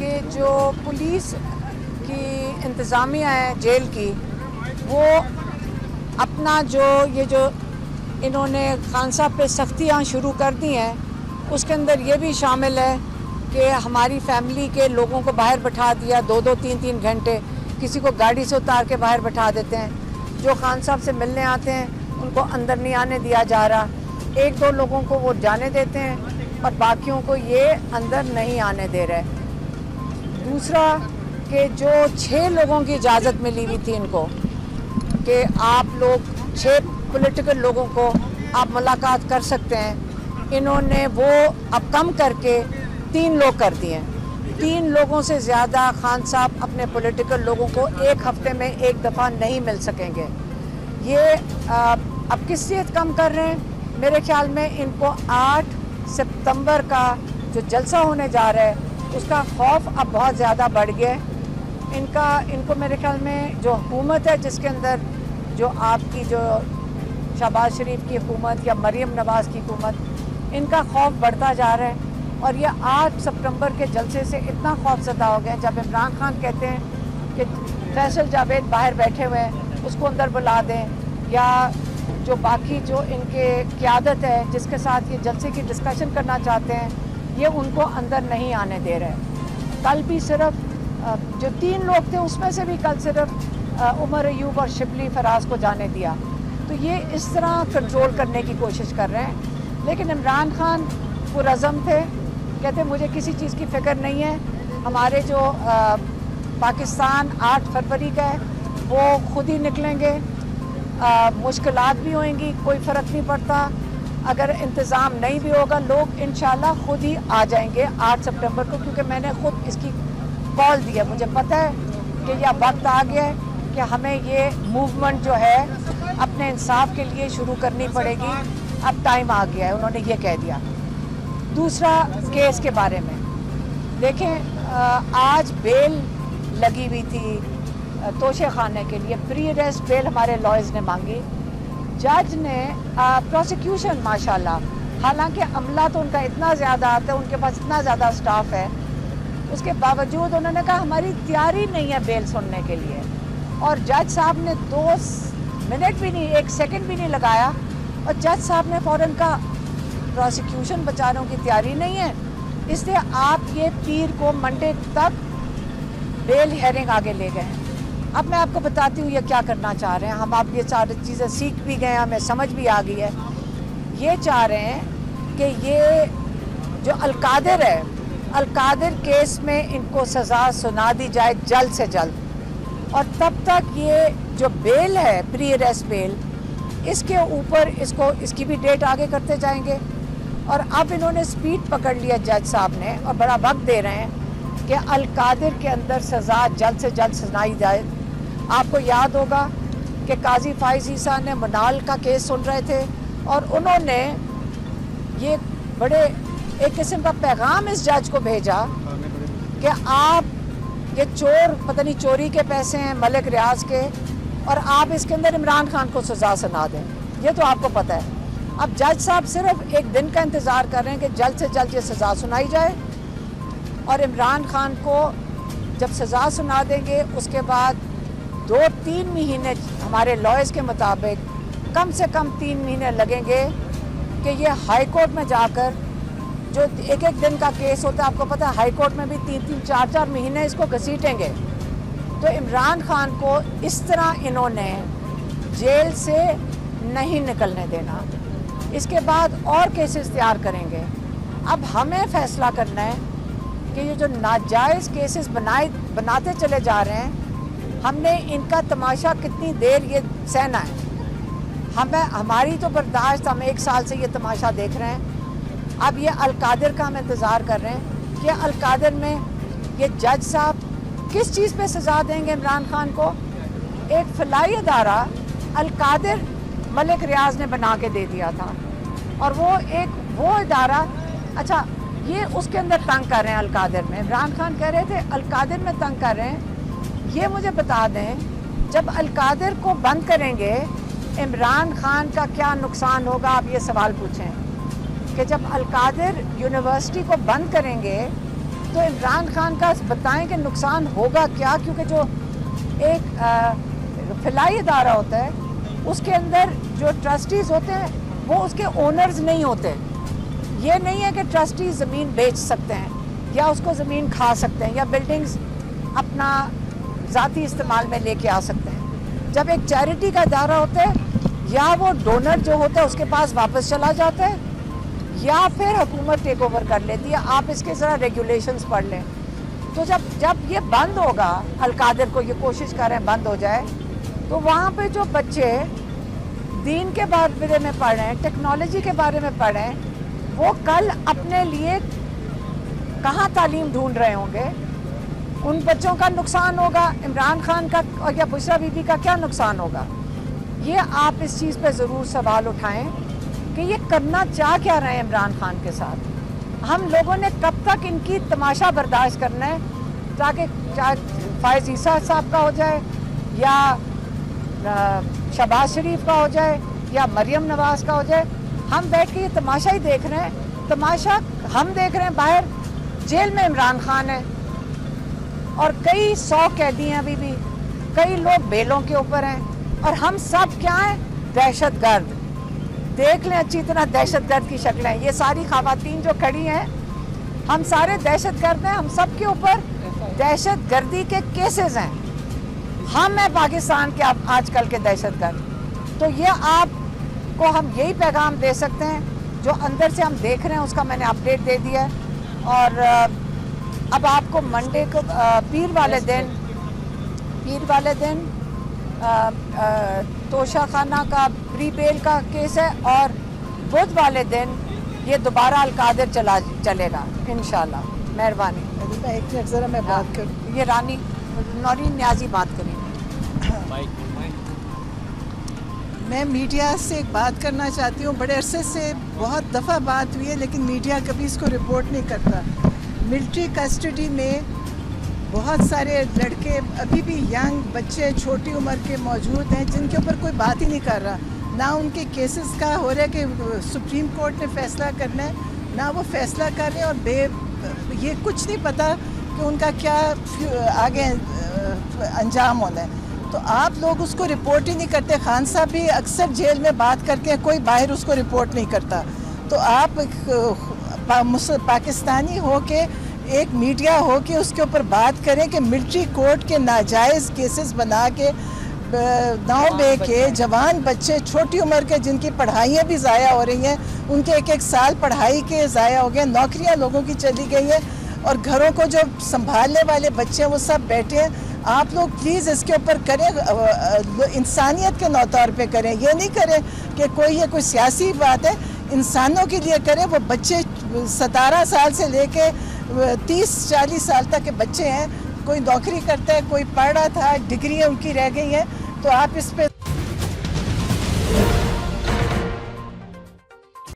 کہ جو پولیس کی انتظامیہ ہے جیل کی، وہ اپنا جو انہوں نے خان صاحب پہ سختیاں شروع کر دی ہیں، اس کے اندر یہ بھی شامل ہے کہ ہماری فیملی کے لوگوں کو باہر بٹھا دیا 2-3 گھنٹے، کسی کو گاڑی سے اتار کے باہر بٹھا دیتے ہیں، جو خان صاحب سے ملنے آتے ہیں ان کو اندر نہیں آنے دیا جا رہا، 1-2 لوگوں کو وہ جانے دیتے ہیں اور باقیوں کو یہ اندر نہیں آنے دے رہے۔ دوسرا کہ جو 6 لوگوں کی اجازت ملی ہوئی تھی ان کو کہ آپ لوگ 6 پولیٹیکل لوگوں کو آپ ملاقات کر سکتے ہیں، انہوں نے وہ اب کم کر کے 3 لوگ کر دیے ہیں۔ 3 لوگوں سے زیادہ خان صاحب اپنے پولیٹیکل لوگوں کو ایک ہفتے میں 1 دفعہ نہیں مل سکیں گے۔ یہ اب کس سے کم کر رہے ہیں؟ میرے خیال میں ان کو 8 ستمبر کا جو جلسہ ہونے جا رہا ہے اس کا خوف اب بہت زیادہ بڑھ گیا ہے۔ ان کو میرے خیال میں جو حکومت ہے، جس کے اندر جو آپ کی جو شہباز شریف کی حکومت یا مریم نواز کی حکومت، ان کا خوف بڑھتا جا رہا ہے، اور یہ 8 ستمبر کے جلسے سے اتنا خوف زدہ ہو گیا جب عمران خان کہتے ہیں کہ فیصل جاوید باہر بیٹھے ہوئے ہیں اس کو اندر بلا دیں، یا جو باقی جو ان کے قیادت ہے جس کے ساتھ یہ جلسے کی ڈسکشن کرنا چاہتے ہیں، یہ ان کو اندر نہیں آنے دے رہے۔ کل بھی صرف جو 3 لوگ تھے اس میں سے بھی کل صرف عمر ایوب اور شبلی فراز کو جانے دیا، تو یہ اس طرح کنٹرول کرنے کی کوشش کر رہے ہیں۔ لیکن عمران خان پرعزم تھے، کہتے مجھے کسی چیز کی فکر نہیں ہے، ہمارے جو پاکستان 8 فروری کا ہے وہ خود ہی نکلیں گے، مشکلات بھی ہوئیں گی، کوئی فرق نہیں پڑتا، اگر انتظام نہیں بھی ہوگا لوگ انشاءاللہ خود ہی آ جائیں گے 8 ستمبر کو، کیونکہ میں نے خود اس کی کال دی ہے، مجھے پتہ ہے کہ یہ وقت آ گیا ہے کہ ہمیں یہ موومنٹ جو ہے اپنے انصاف کے لیے شروع کرنی پڑے گی، اب ٹائم آ گیا ہے، انہوں نے یہ کہہ دیا۔ دوسرا کیس کے بارے میں دیکھیں، آج بیل لگی ہوئی تھی توشے خانے کے لیے، پری اریسٹ بیل ہمارے لائرز نے مانگی، جج نے پروسیکیوشن ماشاءاللہ، حالانکہ عملہ تو ان کا اتنا زیادہ آتا ہے، ان کے پاس اتنا زیادہ سٹاف ہے، اس کے باوجود انہوں نے کہا ہماری تیاری نہیں ہے بیل سننے کے لیے، اور جج صاحب نے 2 منٹ بھی نہیں، 1 سیکنڈ بھی نہیں لگایا، اور جج صاحب نے فوراً کہا پروسیکیوشن بیچاروں کی تیاری نہیں ہے، اس لیے آپ یہ پیر کو منڈے تک بیل ہیئرنگ آگے لے گئے ہیں۔ اب میں آپ کو بتاتی ہوں یہ کیا کرنا چاہ رہے ہیں، ہم آپ یہ ساری چیزیں سیکھ بھی گئے ہیں، ہمیں سمجھ بھی آ گئی ہے۔ یہ چاہ رہے ہیں کہ یہ جو القادر ہے، القادر کیس میں ان کو سزا سنا دی جائے جلد سے جلد، اور تب تک یہ جو بیل ہے پری اریسٹ بیل، اس کے اوپر اس کی بھی ڈیٹ آگے کرتے جائیں گے، اور اب انہوں نے سپیڈ پکڑ لیا جج صاحب نے، اور بڑا وقت دے رہے ہیں کہ القادر کے اندر سزا جلد سے جلد سنائی جائے۔ آپ کو یاد ہوگا کہ قاضی فائز عیسیٰ نے منال کا کیس سن رہے تھے، اور انہوں نے یہ بڑے ایک قسم کا پیغام اس جج کو بھیجا کہ آپ یہ چور، پتہ نہیں چوری کے پیسے ہیں ملک ریاض کے، اور آپ اس کے اندر عمران خان کو سزا سنا دیں، یہ تو آپ کو پتہ ہے۔ اب جج صاحب صرف 1 دن کا انتظار کر رہے ہیں کہ جلد سے جلد یہ سزا سنائی جائے، اور عمران خان کو جب سزا سنا دیں گے اس کے بعد 2-3 مہینے ہمارے لائرز کے مطابق کم سے کم 3 مہینے لگیں گے کہ یہ ہائی کورٹ میں جا کر، جو 1 دن کا کیس ہوتا ہے آپ کو پتہ ہے، ہائی کورٹ میں بھی 3-3 4-4 مہینے اس کو گھسیٹیں گے۔ تو عمران خان کو اس طرح انہوں نے جیل سے نہیں نکلنے دینا، اس کے بعد اور کیسز تیار کریں گے۔ اب ہمیں فیصلہ کرنا ہے کہ یہ جو ناجائز کیسز بناتے چلے جا رہے ہیں، ہم نے ان کا تماشا کتنی دیر یہ سہنا ہے، ہماری تو برداشت، ہم 1 سال سے یہ تماشا دیکھ رہے ہیں، اب یہ القادر کا ہم انتظار کر رہے ہیں کہ القادر میں یہ جج صاحب کس چیز پہ سزا دیں گے عمران خان کو۔ ایک فلاحی ادارہ القادر ملک ریاض نے بنا کے دے دیا تھا، اور وہ ادارہ، اچھا یہ اس کے اندر تنگ کر رہے ہیں القادر میں، عمران خان کہہ رہے تھے القادر میں تنگ کر رہے ہیں، یہ مجھے بتا دیں جب القادر کو بند کریں گے عمران خان کا کیا نقصان ہوگا؟ آپ یہ سوال پوچھیں کہ جب القادر یونیورسٹی کو بند کریں گے تو عمران خان کا بتائیں کہ نقصان ہوگا کیا، کیونکہ جو ایک فلاحی ادارہ ہوتا ہے اس کے اندر جو ٹرسٹیز ہوتے ہیں وہ اس کے اونرز نہیں ہوتے. یہ نہیں ہے کہ ٹرسٹیز زمین بیچ سکتے ہیں یا اس کو زمین کھا سکتے ہیں یا بلڈنگز اپنا ذاتی استعمال میں لے کے آ سکتے ہیں. جب ایک چیریٹی کا ادارہ ہوتا ہے یا وہ ڈونر جو ہوتا ہے اس کے پاس واپس چلا جاتا ہے یا پھر حکومت ٹیک اوور کر لیتی ہے. آپ اس کے ذرا ریگولیشنز پڑھ لیں. تو جب یہ بند ہوگا، القادر کو یہ کوشش کر رہے ہیں بند ہو جائے، تو وہاں پہ جو بچے دین کے بارے میں پڑھ رہے ہیں، ٹیکنالوجی کے بارے میں پڑھ رہے ہیں، وہ کل اپنے لیے کہاں تعلیم ڈھونڈ رہے ہوں گے. ان بچوں کا نقصان ہوگا، عمران خان کا اور یا بشرا بی بی کا کیا نقصان ہوگا. یہ آپ اس چیز پہ ضرور سوال اٹھائیں کہ یہ کرنا چاہ کیا رہے ہیں عمران خان کے ساتھ. ہم لوگوں نے کب تک ان کی تماشا برداشت کرنا ہے، تاکہ فائز عیسیٰ صاحب کا ہو جائے یا شہباز شریف کا ہو جائے یا مریم نواز کا ہو جائے. ہم بیٹھ کے یہ تماشا ہی دیکھ رہے ہیں. تماشا ہم دیکھ رہے ہیں، باہر جیل میں عمران خان ہے اور کئی 100 قیدی ہیں ابھی بھی، کئی لوگ بیلوں کے اوپر ہیں، اور ہم سب کیا ہیں؟ دہشت گرد. دیکھ لیں اچھی طرح دہشت گرد کی شکلیں. یہ ساری خواتین جو کھڑی ہیں، ہم سارے دہشت گرد ہیں. ہم سب کے اوپر دہشت گردی کے کیسز ہیں. ہم ہیں پاکستان کے آج کل کے دہشت گرد. تو یہ آپ کو ہم یہی پیغام دے سکتے ہیں جو اندر سے ہم دیکھ رہے ہیں، اس کا میں نے اپڈیٹ دے دیا ہے. اور اب آپ کو منڈے کو پیر والے دن توشہ خانہ کا پری بیل کا کیس ہے، اور بدھ والے دن یہ دوبارہ القادر چلے گا انشاءاللہ. مہربانی. ایک منٹ ذرا میں بات کروں. یہ رانی نورین نیازی بات کریں. میں میڈیا سے ایک بات کرنا چاہتی ہوں. بڑے عرصے سے بہت دفعہ بات ہوئی ہے لیکن میڈیا کبھی اس کو رپورٹ نہیں کرتا. ملٹری کسٹڈی میں بہت سارے لڑکے ابھی بھی ینگ بچے چھوٹی عمر کے موجود ہیں جن کے اوپر کوئی بات ہی نہیں کر رہا. نہ ان کے کیسز کا ہو رہا ہے کہ سپریم کورٹ نے فیصلہ کرنا ہے، نہ وہ فیصلہ کر رہے ہیں، اور یہ کچھ نہیں پتہ کہ ان کا کیا آگے انجام ہونا ہے. تو آپ لوگ اس کو رپورٹ ہی نہیں کرتے. خان صاحب بھی اکثر جیل میں بات کرتے ہیں، کوئی باہر اس کو رپورٹ نہیں کرتا. تو آپ پاکستانی ہو کے، ایک میڈیا ہو کے اس کے اوپر بات کریں کہ ملٹری کورٹ کے ناجائز کیسز بنا کے ناؤ لے کے جوان بچے چھوٹی عمر کے جن کی پڑھائیاں بھی ضائع ہو رہی ہیں، ان کے ایک سال پڑھائی کے ضائع ہو گئے، نوکریاں لوگوں کی چلی گئی ہیں، اور گھروں کو جو سنبھالنے والے بچے ہیں وہ سب بیٹھے ہیں. آپ لوگ پلیز اس کے اوپر کریں، انسانیت کے طور پہ کریں. یہ نہیں کریں کہ یہ کوئی سیاسی بات ہے، انسانوں کے لیے کریں. وہ بچے 17 سال سے لے کے 30-40 سال تک کے بچے ہیں، کوئی نوکری کرتا ہے، کوئی پڑھ رہا تھا، ڈگریاں ان کی رہ گئی ہیں. تو آپ اس پہ